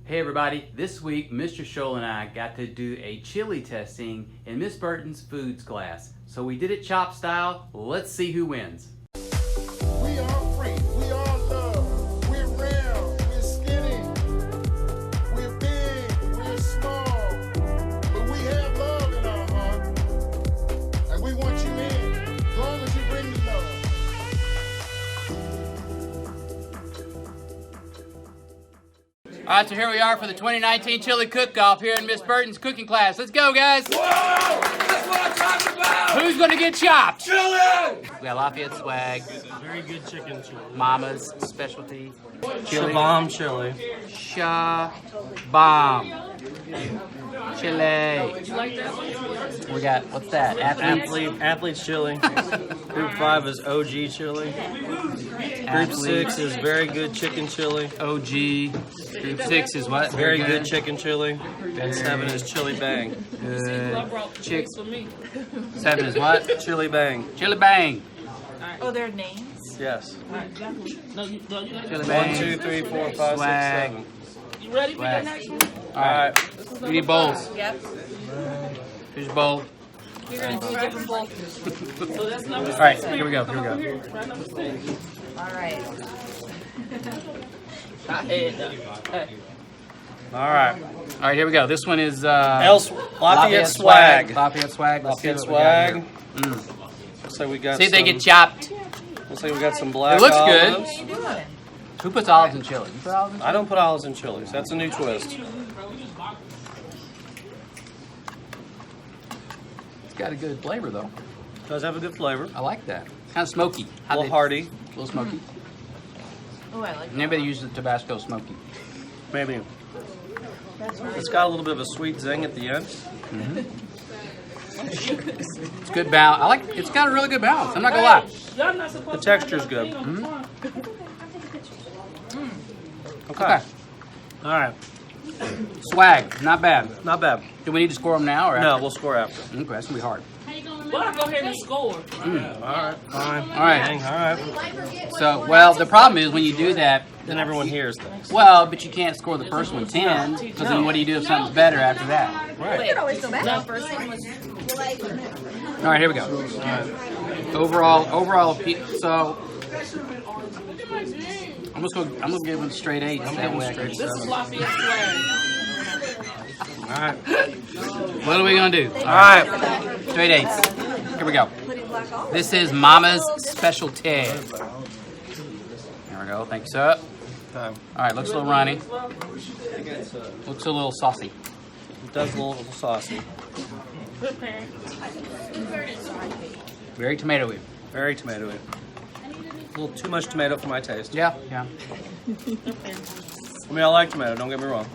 Hey everybody, this week Mr. Scholl and I got to do a chili testing in Miss Burton's foods class. So we did it chop style. Let's see who wins. We are free, we are love, we're round, we're skinny, we're big, we're small, but we have love in our heart, and we want you in, as long as you bring me love. Alright, so here we are for the 2019 Chili Cook Off here in Miss Burton's cooking class. Let's go, guys! Whoa! That's what I'm talking about! Who's gonna get chopped? Chili! We got Lafayette swag, Very good chicken chili. Mama's specialty, chili, Shabam chili. Shabam chili. We got, what's that? Athlete's chili. Group 5 is OG chili. Group 6 is very good chicken chili. OG. Group 6 is what? Very good chicken chili. And 7 is chili bang. Good. Chick. 7 is what? Chili bang. Chili bang. Oh, their names? Yes. Chili 1, bang. 2, 3, 4, 5, 6, Swag. 7. You ready for Swag. the next one? Alright. We need bowls. Yep. Here's your bowl. You're going to do a different bowl. Alright, here we go. Here we go. All right. Alright. Alright, here we go. This one is Lafayette swag. Lafayette swag. Let's see Lafayette what we got here. swag. Looks like we got See if they some, get chopped. looks like we got some black It looks good. olives. What are you doing? Who puts olives in chili? You put olives in chili? I don't put olives in chilies. That's a new twist. It's got a good flavor though. Does have a good flavor. I like that. Kind of smoky. A little hearty. A little smoky. Oh, I like that. Anybody uses the Tabasco smoky? Maybe. That's right. It's got a little bit of a sweet zing at the end. It's good balance. I like. It's got a really good balance. I'm not gonna lie. The texture's good. Okay. All right. Swag, not bad. Not bad. Do we need to score them now or No, after? we'll score after. Okay, that's gonna be hard. Well, go ahead and score. All right. Fine. All right. Dang, all right. So, well, the problem is when you do that. Then everyone hears things. Well, but you can't score the first one 10 because then what do you do if something's better after that? Right. You can always go back. The first thing was All right, here we go. Overall, so I'm gonna give them straight 8. That way I can- this is Lafayette swag. All right. What are we gonna do? All right. Straight 8s. Here we go. This is Mama's specialty. There we go. Thank you, sir. Okay. All right, looks a little runny. Looks a little saucy. It does a little saucy. Very tomatoey. Very tomatoey. A little too much tomato for my taste. Yeah. I mean, I like tomato. Don't get me wrong.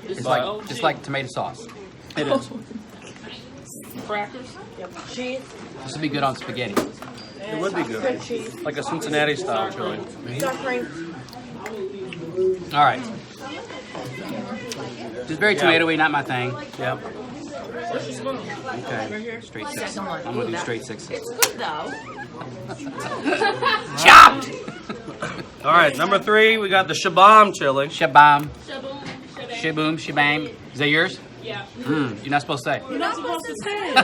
It's like just like tomato sauce. It is. Crackers. Cheese. This would be good on spaghetti. It would be good. Like a Cincinnati style chili. All right. Just very tomatoey, not my thing. Yep. Okay. Straight 6. I'm gonna do straight 6. It's good though. Chopped. All right. Number 3, we got the Shabam chili. Shabam. Shaboom. Shabam. Is that yours? Yeah. You're not supposed to say. You're not supposed to say it. A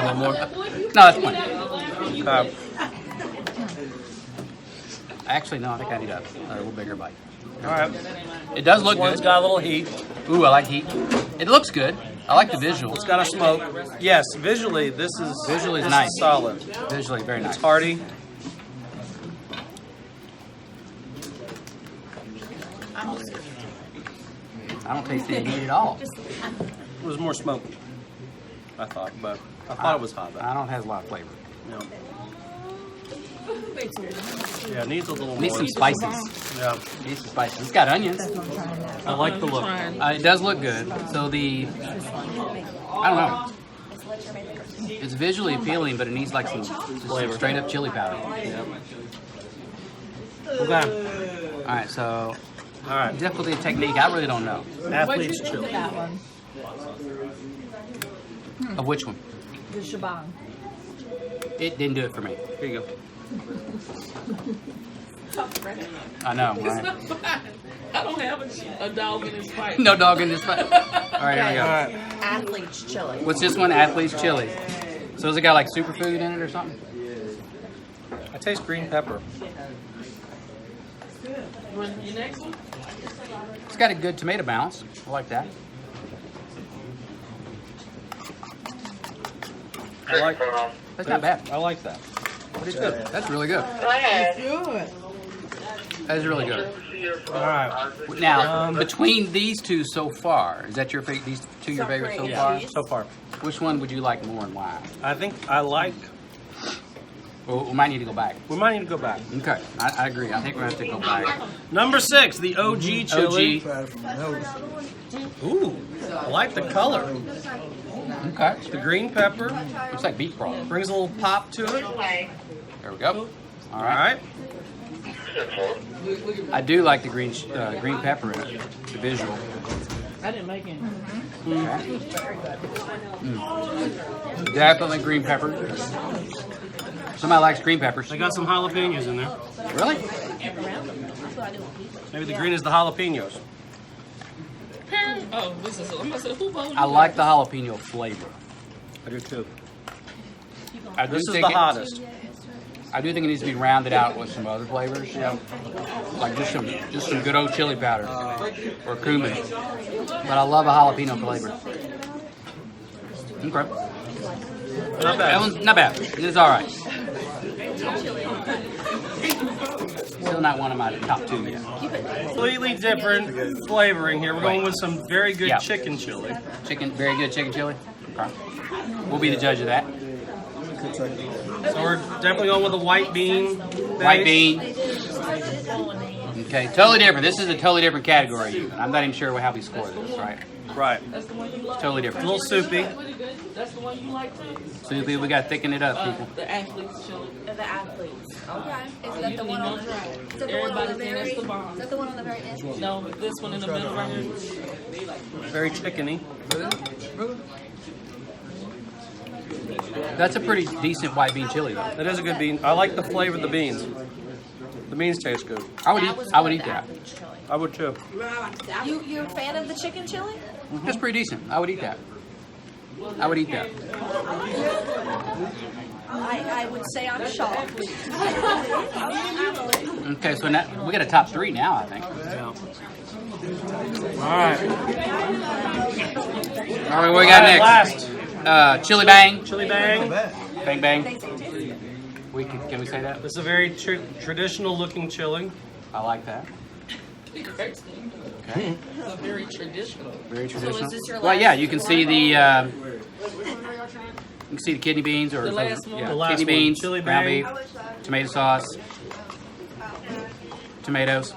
little more. No, that's fine. Actually, no. I think I need a little bigger bite. All right. It does look One's good. got a little heat. Ooh, I like heat. It looks good. I like the visual. It's got a smoke. Yes, visually, this is nice. solid. Visually, very nice. It's hearty. I don't taste any heat at all. It was more smoky, I thought, but I thought it was hot. I don't have a lot of flavor. Yeah, it needs a little Needs more. some spices. Yeah. Needs some spices. It's got onions. I like the look. It does look good. So I don't know. It's visually appealing, but it needs like some Flavor. straight up chili powder. Okay. All right, so All right. difficulty of technique, I really don't know. Athlete's chili. That one. Of which one? The shabang. It didn't do it for me. Here you go. I know, It's right? not fine. I don't have a dog in this fight. No dog in this fight. All right, here we go. All right. Athlete's chili. What's this one? Athlete's chili. So has it got like superfood in it or something? I taste green pepper. Your next one? It's got a good tomato balance. I like that. That's not bad. I like that. That's good. That's really good. That is really good. All right. Now, between these two so far, is that your favorite? These two your favorite so far? So far, Which one would you like more and why? I think I like. Well, we might need to go back. We might need to go back. Okay, I agree. I think we're going to have to go back. Number 6, the OG chili. OG. Ooh, I like the color. Okay. The green pepper Looks like beef broth. brings a little pop to it. There we go. All All right. right. I do like the green pepper in it. The visual. I didn't make any. Definitely green pepper. Somebody likes green peppers. They got some jalapenos in there. Really? Maybe the green is the jalapenos. Oh, this is. I'm gonna say who voted? I like the jalapeno flavor. I do too. I do This is think the hottest. I do think it needs to be rounded out with some other flavors. Yeah. Like just some good old chili powder or cumin. But I love a jalapeno flavor. Okay. Not That bad. one's not bad. It's all right. Still not one of my top 2 yet. Completely different flavoring here. We're going with some very good Yeah. chicken chili. Chicken, very good chicken chili. Okay. We'll be the judge of that. So we're definitely going with a white bean. White base. bean. Okay, totally different. This is a totally different category. Even. I'm not even sure how we score this, right? Right. That's the one you like. Totally A different. little soupy. That's the one you like too. So we got to thicken it up, people. The athlete's chili. The athletes. Okay. Is that the one on the? Is that the one on the Everybody's saying very? that's the bomb. Is that the one on the very end? No, this one in the middle right here. Very chickeny. That's a pretty decent white bean chili, though. That is a good bean. I like the flavor of the beans. The beans taste good. I would eat that. I would too. You're a fan of the chicken chili? That's pretty decent. I would eat that. I would eat that. I would say I'm shocked. Okay, so now we got a top 3 now, I think. All right. All right, what we got next? Last. Chili bang. Chili bang. Bang bang. Can we say that? This is a very traditional looking chili. I like that. Okay. Okay. It's very traditional. Very traditional. this your Well, last yeah, you can see the you can see the kidney beans or The last one? yeah, The last kidney one. beans, Chili ground bang. beef, tomato sauce, tomatoes.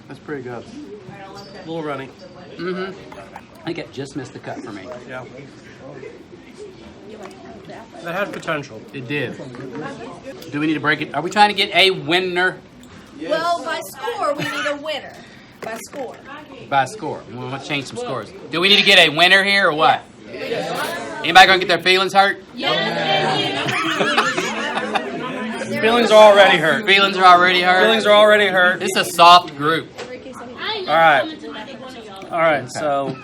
That's pretty good. A little runny. Mm-hmm. I think it just missed the cut for me. Yeah. That had potential. It did. Do we need to break it? Are we trying to get a winner Well, by score, we need a winner. By score. by score? We'll have to change some scores. Do we need to get a winner here or what? Anybody gonna get their feelings hurt? Feelings are already hurt. Feelings are already hurt. Feelings are already hurt. It's a soft group. All right. All right. So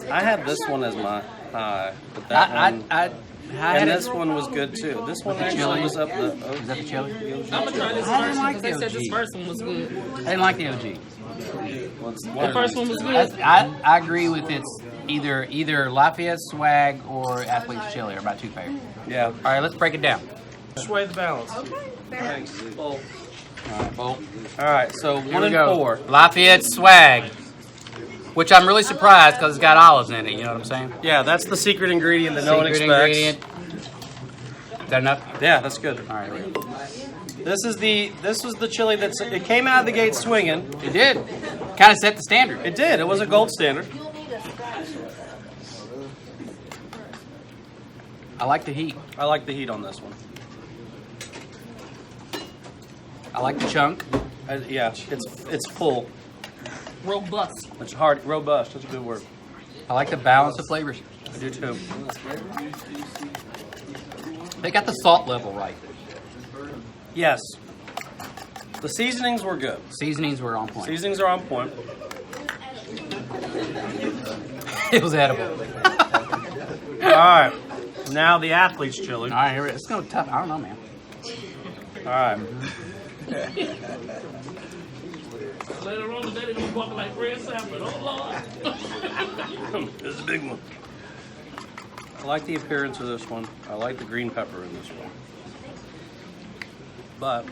I had this one as my high, but that one. I had And it. this one was good too. This one the actually chili? was up the. Is that the chili? I'm gonna try this I didn't first one like because they the said this OG. first one was good. I didn't like the OG. The first one was good. I agree with it's either Lafayette Swag or Athlete's Chili are my 2 favorite. Yeah. All right, let's break it down. Sway the balance. Okay. Thanks. Well, All right, Bolt. all right. So Here 1 we and go. 4. Lafayette Swag, which I'm really surprised because it's got olives in it. You know what I'm saying? Yeah, that's the secret ingredient that no one Secret expects. ingredient. Is that enough? Yeah, that's good. All right. Here we go. This was the chili it came out of the gate swinging. It did. Kind of set the standard. It did. It was a gold standard. I like the heat. I like the heat on this one. I like the chunk. Yeah, it's full. Robust. It's hard, robust. That's a good word. I like the balance of flavors. I do too. They got the salt level right. Yes. The seasonings were good. Seasonings were on point. Seasonings are on point. It was edible. All right. Now the athlete's chili. All right, here it is. It's gonna be tough. I don't know, man. All right. Later on today, they're gonna be walking like Fred Sanford. Oh Lord. This is a big one. I like the appearance of this one. I like the green pepper in this one. But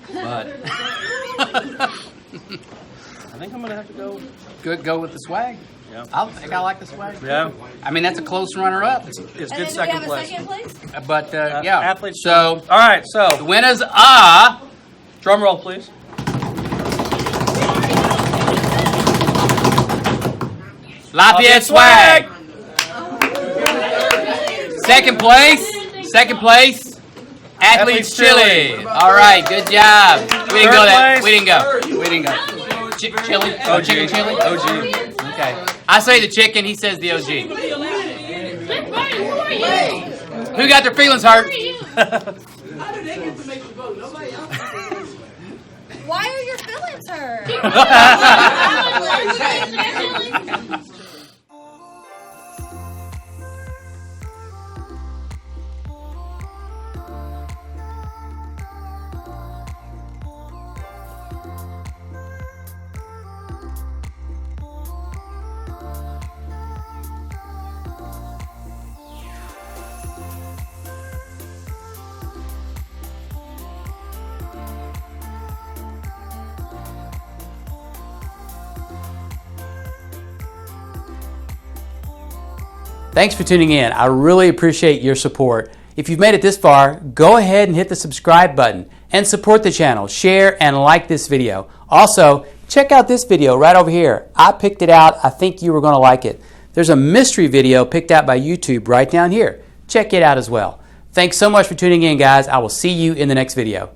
I think I'm gonna have to go. Good, go with the swag. Yeah. I think I like the swag. Yeah. I mean, that's a close runner-up. It's And good then do we second have a place. second place? But yeah. Athlete's So chili. All right. the So winners are drum roll, please. Lafayette Swag. Second place. Athlete's Chili. All right, good job. We didn't go that. We didn't go. Chili. Oh, chicken chili. OG. Okay. I say the chicken. He says the OG. Who got their feelings hurt? Why are your feelings hurt? Thanks for tuning in. I really appreciate your support. If you've made it this far, go ahead and hit the subscribe button and support the channel. Share and like this video. Also, check out this video right over here. I picked it out. I think you were going to like it. There's a mystery video picked out by YouTube right down here. Check it out as well. Thanks so much for tuning in, guys. I will see you in the next video.